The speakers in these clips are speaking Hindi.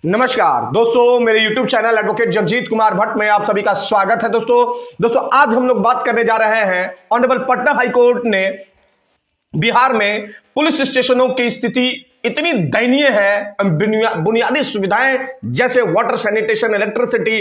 नमस्कार दोस्तों, मेरे YouTube channel advocate Jagjit Kumar Bhatt में आप सभी का स्वागत है। दोस्तों आज हम लोग बात करने जा रहे हैं। ऑनरेबल पटना हाई कोर्ट ने बिहार में पुलिस स्टेशनों की स्थिति इतनी दयनीय है, बुनियादी सुविधाएं जैसे water, sanitation, electricity,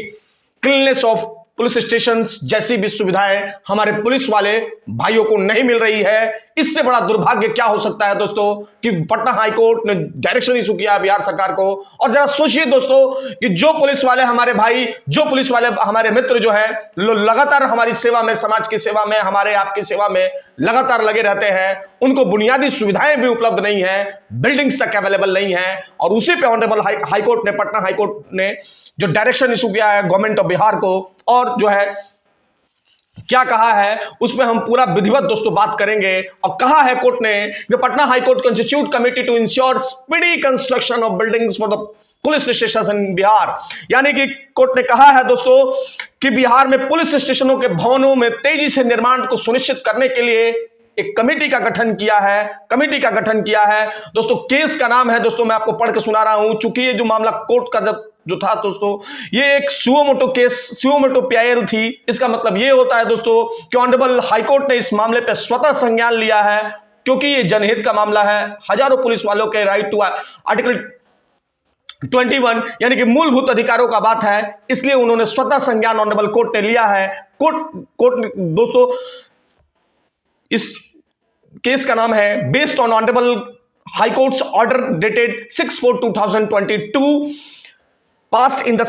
cleanness of police station जैसी भी सुविधाएं हमारे पुलिस वाले भाइयों को नहीं मिल रही है। इससे बड़ा दुर्भाग्य क्या हो सकता है दोस्तों कि पटना हाई कोर्ट ने डायरेक्शन इशू किया बिहार सरकार को। और जरा सोचिए दोस्तों कि जो पुलिस वाले हमारे भाई, जो पुलिस वाले हमारे मित्र जो है लगातार हमारी सेवा में, समाज की सेवा में, हमारे आपकी सेवा में लगातार लगे रहते हैं, उनको बुनियादी सुविधाएं भी उपलब्ध नहीं है, बिल्डिंग्स तक अवेलेबल नहीं है। और उसी पे ऑनरेबल हाई कोर्ट ने, पटना हाई कोर्ट ने जो डायरेक्शन इशू किया है गवर्नमेंट ऑफ बिहार को, और जो है क्या कहा है उसमें हम पूरा विधिवत दोस्तों बात करेंगे। और कहा है कोर्ट ने कि Patna high court constitute committee to ensure speedy construction of buildings for the police station in Bihar. यानी कि कोर्ट ने कहा है दोस्तों कि बिहार में पुलिस स्टेशनों के भवनों में तेजी से निर्माण को सुनिश्चित करने के लिए एक कमेटी का गठन किया है। दोस्तों केस का नाम है, दोस्तों मैं आपको पढ़ के सुना रहा हूं, चूंकि ये जो मामला कोर्ट का जो था दोस्तों, ये एक सुओमोटो केस, सुओमोटो पियाएल थी। इसका मतलब ये होता है दोस्तों कि ऑनरेबल हाईकोर्ट ने इस मामले पर स्वतः संज्ञान लिया है, क्योंकि ये जनहित का मामला है। हजारों पुलिस वालों के राइट टू आर्टिकल 21 यानी कि मूलभूत अधिकारों का बात है, इसलिए उन्होंने स्वतः संज्ञान ऑनरेबल कोर्ट ने लिया है। कोर्ट दोस्तों इस केस का नाम है based on honourable high courts order dated 6/4/2022 passed in the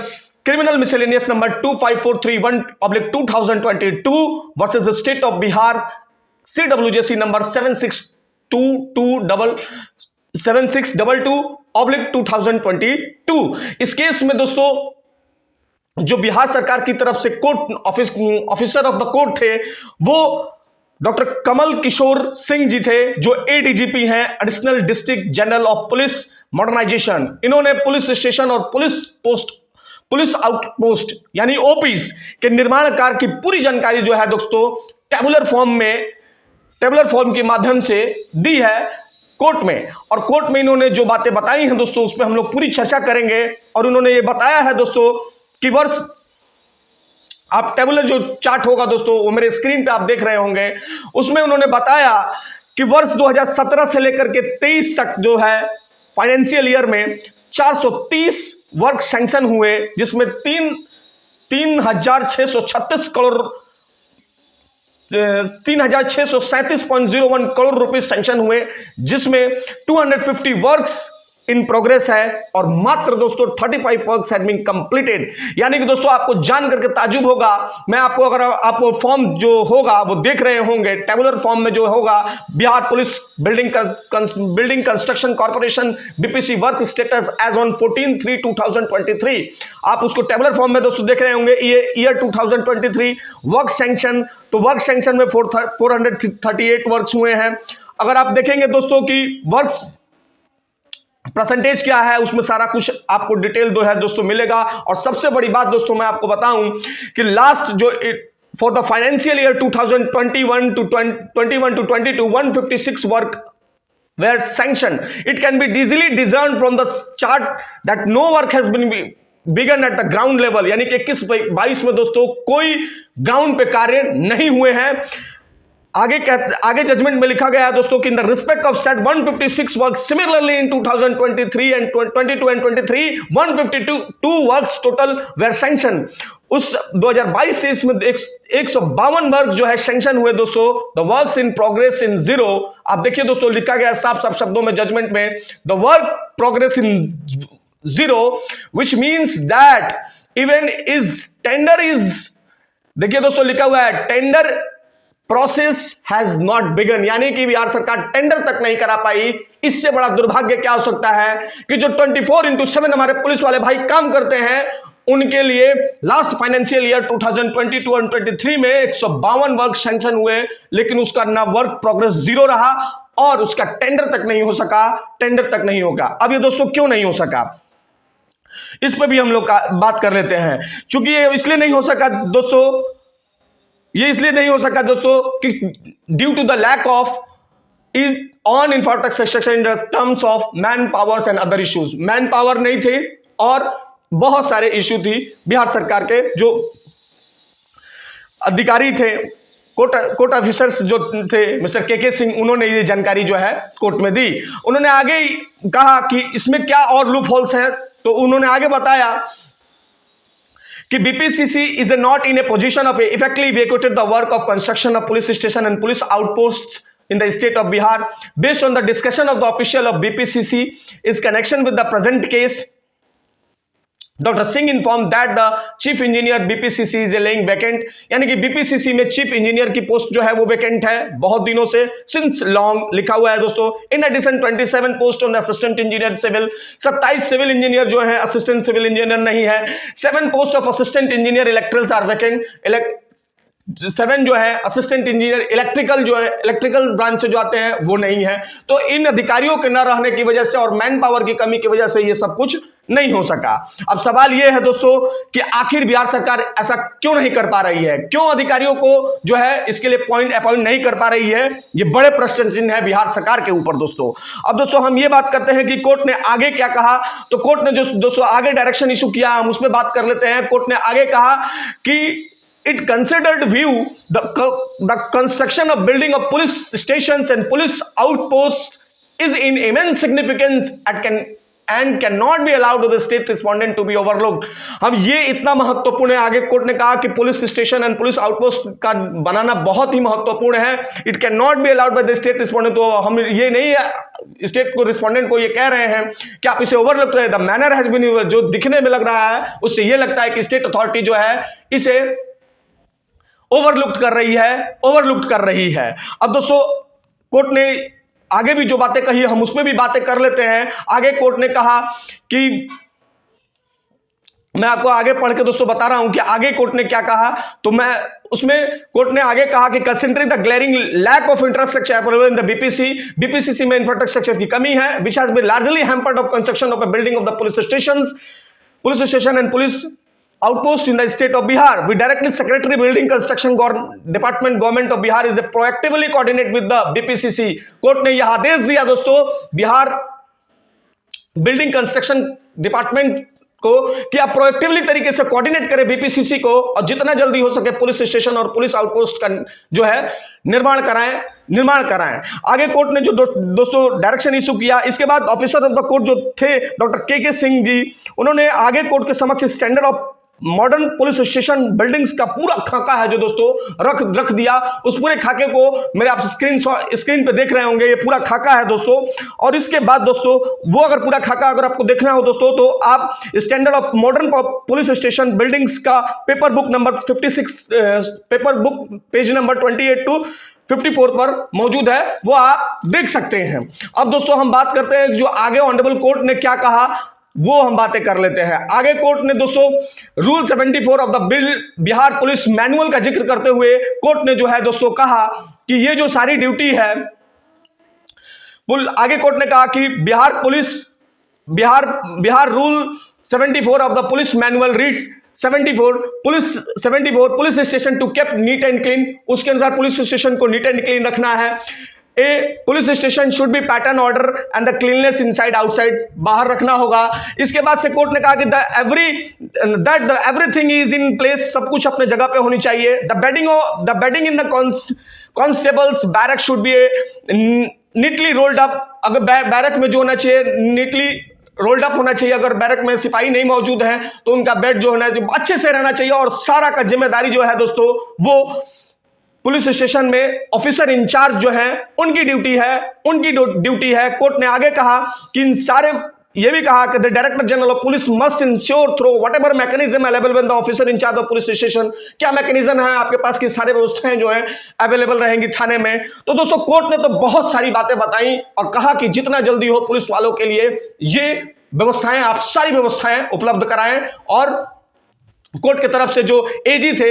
criminal miscellaneous number 25431/2022 versus the state of Bihar CWJC number 7622/2022। इस केस में दोस्तों जो बिहार सरकार की तरफ से court officer of the court थे वो डॉक्टर कमल किशोर सिंह जी थे, जो एडीजीपी हैं, additional district general of police modernisation. इन्होंने पुलिस स्टेशन और पुलिस आउटपोस्ट यानी ओपीस के निर्माण कार्य की पूरी जानकारी जो है दोस्तों टेबुलर फॉर्म के माध्यम से दी है कोर्ट में। और कोर्ट में इन्होंने जो बातें बताई हैं दोस्तों उस पर हम लोग पूरी चर्चा करेंगे। और उन्होंने ये बताया है दोस्तों कि वर्ष, आप टेबुलर जो चार्ट होगा दोस्तों वो मेरे स्क्रीन पे आप देख रहे होंगे, उसमें उन्होंने बताया कि वर्ष 2017 से लेकर के 23 तक जो है फाइनेंशियल ईयर में 430 वर्क सैंक्शन हुए, जिसमें 3,637.01 करोड़ रुपए सैंक्शन हुए, जिसमें 250 वर्क्स इन प्रोग्रेस है और मात्र दोस्तों 35 वर्क्स हैड बीन कंप्लीटेड। यानी कि दोस्तों आपको जान करके ताजुब होगा, मैं आपको, अगर आप वो फॉर्म जो होगा वो देख रहे होंगे, टेबुलर फॉर्म में जो होगा Bihar police building construction corporation BPC work status as on 14/3/2023, आप उसको टेबुलर फॉर्म में दोस्तों देख रहे होंगे। ये ईयर 2023 वर्क सैंक्शन, तो वर्क सैंक्शन में 438 वर्क्स हुए हैं। अगर आप देखेंगे दोस्तों कि वर्क्स परसेंटेज क्या है, उसमें सारा कुछ आपको डिटेल जो है दोस्तों मिलेगा। और सबसे बड़ी बात दोस्तों मैं आपको बताऊं कि लास्ट जो for the financial year 2021 to 22 156 work were sanctioned. It can be easily discerned from the chart that no work has been begun at the ground level। यानी कि 21-22 में दोस्तों कोई ग्राउंड पे कार्य नहीं हुए हैं। आगे जजमेंट में लिखा गया है दोस्तों कि in the respect of set 156 work similarly in 2023 and 22 and 23 152 works total were sanction. उस 2022 से इसमें 152 वर्क जो है सैंक्शन हुए दोस्तों। The works in progress in zero, आप देखिए दोस्तों लिखा गया साफ शब्दों में जजमेंट में, the work progress in zero which means that even is tender is, देखिए दोस्तों लिखा हुआ है tender process has not began, यानी कि बिहार सरकार टेंडर तक नहीं करा पाई। इससे बड़ा दुर्भाग्य क्या हो सकता है कि जो 24/7 हमारे पुलिस वाले भाई काम करते हैं, उनके लिए लास्ट फाइनेंशियल ईयर 2022 और 23 में 152 वर्क सैंक्शन हुए, लेकिन उसका ना वर्क प्रोग्रेस जीरो रहा और उसका टेंडर तक नहीं हो सका, टेंडर तक नहीं होगा। अब ये दोस्तों क्यों नहीं हो सका, इस पर भी हम लोग बात कर लेते हैं। चूंकि ये इसलिए नहीं हो सका दोस्तों, ये इसलिए नहीं हो सका दोस्तों कि due to the lack of on infrastructure in terms of man powers and other issues. Man power नहीं थे, और बहुत सारे इश्यू थी। बिहार सरकार के जो अधिकारी थे, कोर्ट ऑफिसर्स जो थे मिस्टर के सिंह, उन्होंने ये जानकारी जो है कोर्ट में दी। उन्होंने आगे कहा कि इसमें क्या और लूप होल्स हैं, तो उन्होंने आगे बताया कि BPCC is not in a position of effectively evacuated the work of construction of police station and police outpost in the state of Bihar. Based on the discussion of the official of BPCC is connection with the present case, Dr. Singh informed that the chief engineer BPCC is laying vacant, यानी कि BPCC में चीफ इंजीनियर की पोस्ट जो है वो वैकेंट है बहुत दिनों से, सिंस लॉन्ग लिखा हुआ है दोस्तों। In addition 27 post on assistant engineer civil, 27 civil engineer जो है असिस्टेंट सिविल इंजीनियर नहीं है। 7 post of assistant engineer electricals are vacant, 7 जो है असिस्टेंट इंजीनियर इलेक्ट्रिकल जो है इलेक्ट्रिकल ब्रांच से जो आते हैं वो नहीं है। तो इन अधिकारियों के न रहने की वजह से और मैन पावर की कमी की वजह से ये सब कुछ नहीं हो सका। अब सवाल ये है दोस्तों कि आखिर बिहार सरकार ऐसा क्यों नहीं कर पा रही है, क्यों अधिकारियों को जो है इसके लिए अपॉइंट नहीं कर पा रही है, ये बड़े प्रश्न चिन्ह है बिहार सरकार के ऊपर दोस्तों। अब दोस्तों हम ये बात करते हैं कि कोर्ट ने आगे क्या कहा। तो कोर्ट ने जो दोस्तों आगे डायरेक्शन इशू किया, हम उसमें बात कर लेते हैं। कोर्ट ने आगे कहा कि it considered view the construction of building of police stations and police outposts is in immense significance and cannot be allowed to the state respondent to be overlooked। अब ये इतना महत्वपूर्ण है, आगे कोर्ट ने कहा कि police station and police outpost का बनाना बहुत ही महत्वपूर्ण है। It can not be allowed by the state respondent. तो हम ये नहीं है स्टेट को रिस्पोंडेंट को ये कह रहे हैं कि आप इसे ओवरलुक करें। द मैनर हैज बीन, जो दिखने में लग रहा है उससे ये लगता है कि स्टेट अथॉरिटी जो है इसे ओवरलुक्ड कर रही है। अब दोस्तों कोर्ट ने आगे भी जो बातें कही हम उसमें भी बातें कर लेते हैं। आगे कोर्ट ने कहा कि मैं आपको आगे पढ़ के दोस्तों बता रहा हूं कि आगे कोर्ट ने क्या कहा। तो मैं उसमें कोर्ट ने आगे कहा कि considering the glaring lack of infrastructure in the BPCC में इंफ्रास्ट्रक्चर की कमी है, which has been largely hampered of construction of a building of the police station and police outpost in the state of Bihar. We directly Secretary Building Construction Department Government of Bihar is proactively coordinate with the BPCC। Court ने यह आदेश दिया दोस्तों बिहार बिल्डिंग कंस्ट्रक्शन डिपार्टमेंट को कि आप प्रोएक्टिवली तरीके से कोऑर्डिनेट करें बीपीसीसी को और जितना जल्दी हो सके पुलिस स्टेशन और पुलिस आउटपोस्ट का जो है निर्माण कराएं। आगे कोर्ट ने जो दोस्तों डायरेक्शन इशू किया, इसके बाद ऑफिसर ऑफ द कोर्ट जो थे डॉक्टर के सिंह जी, उन्होंने आगे कोर्ट के समक्ष standard of modern police station buildings का पूरा खाका है जो दोस्तों रख दिया। उस पूरे खाके को मेरे आप स्क्रीन पे देख रहे होंगे, ये पूरा खाका है दोस्तों। और इसके बाद दोस्तों वो अगर पूरा खाका अगर आपको देखना हो दोस्तों तो आप standard of modern police station buildings का paper book number 56 paper book page number 28 to 54 पर मौजूद है, वो आप देख सकते हैं। अब दोस्तों हम बात करते हैं जो आगे ऑनरेबल कोर्ट ने क्या कहा, वो हम बातें कर लेते हैं। आगे कोर्ट ने दोस्तों rule 74 of the Bihar police manual का जिक्र करते हुए कोर्ट ने जो है दोस्तों कहा कि ये जो सारी ड्यूटी है, आगे कोर्ट ने कहा कि Bihar rule 74 of the police manual reads 74 police station to keep neat and clean. उसके अनुसार पुलिस स्टेशन को नीट एंड क्लीन रखना है। A police station should be pattern order and the cleanness inside outside, बाहर रखना होगा। इसके बाद से कोर्ट ने कहा कि एवरीथिंग इज इन प्लेस, सब कुछ अपने जगह पे होनी चाहिए। The bedding in the constables barrack should be neatly rolled up. अगर बैरक में जो होना चाहिए नीटली रोल्ड अप होना चाहिए। अगर बैरक में सिपाही नहीं मौजूद है तो उनका बेड जो होना चाहिए अच्छे से रहना चाहिए। और सारा का जिम्मेदारी जो है दोस्तों वो पुलिस स्टेशन में ऑफिसर इंचार्ज जो है उनकी ड्यूटी है। कोर्ट ने आगे कहा कि इन सारे ये भी कहा कि the director general of police must ensure through whatever mechanism available when the officer in charge of police station, क्या मैकेनिज्म है आपके पास कि सारे व्यवस्थाएं जो है अवेलेबल रहेंगी थाने में। तो दोस्तों कोर्ट ने तो बहुत सारी बातें बताई और कहा कि जितना जल्दी हो पुलिस वालों के लिए ये व्यवस्थाएं आप सारी व्यवस्थाएं उपलब्ध कराएं। और कोर्ट की तरफ से जो एजी थे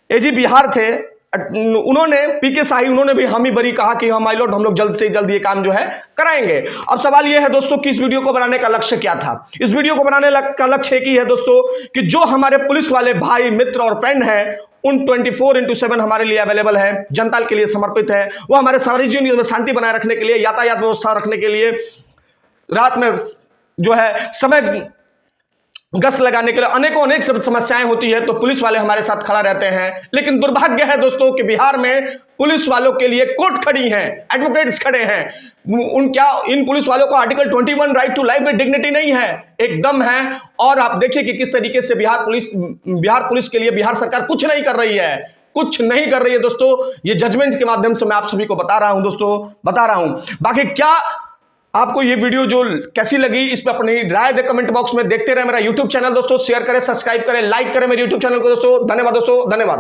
एजी बिहार थे उन्होंने पीके शाही उन्होंने भी हामी भरी कहा कि हम माय लॉर्ड हम लोग जल्द से जल्द ये काम जो है कराएंगे। अब सवाल ये है दोस्तों कि इस वीडियो को बनाने का लक्ष्य क्या था। इस वीडियो को बनाने का लक्ष्य एक ही है दोस्तों कि जो हमारे पुलिस वाले भाई मित्र और फ्रेंड हैं उन 24/7 हमारे लिए अवेलेबल है, जनता के लिए समर्पित है। वो हमारे सार्वजनिक में शांति बनाए रखने के लिए, यातायात व्यवस्था रखने के लिए, रात में जो है समय गश्त लगाने के लिए अनेक समस्याएं होती है तो पुलिस वाले हमारे साथ खड़ा रहते हैं। लेकिन दुर्भाग्य है दोस्तों कि बिहार में पुलिस वालों के लिए कोर्ट खड़ी हैं, एडवोकेट्स खड़े हैं। इन पुलिस वालों को आर्टिकल 21 राइट टू लाइफ में डिग्निटी नहीं है, एकदम है। और आप देखिए कि किस तरीके से बिहार पुलिस के लिए बिहार सरकार कुछ नहीं कर रही है, कुछ नहीं कर रही है दोस्तों। ये जजमेंट के माध्यम से मैं आप सभी को बता रहा हूं दोस्तों, बता रहा हूं। बाकी क्या आपको ये वीडियो जो कैसी लगी इस पर अपनी राय दे कमेंट बॉक्स में। देखते रहे मेरा यूट्यूब चैनल दोस्तों, शेयर करें, सब्सक्राइब करें, लाइक करें मेरे यूट्यूब चैनल को दोस्तों। धन्यवाद दोस्तों, धन्यवाद।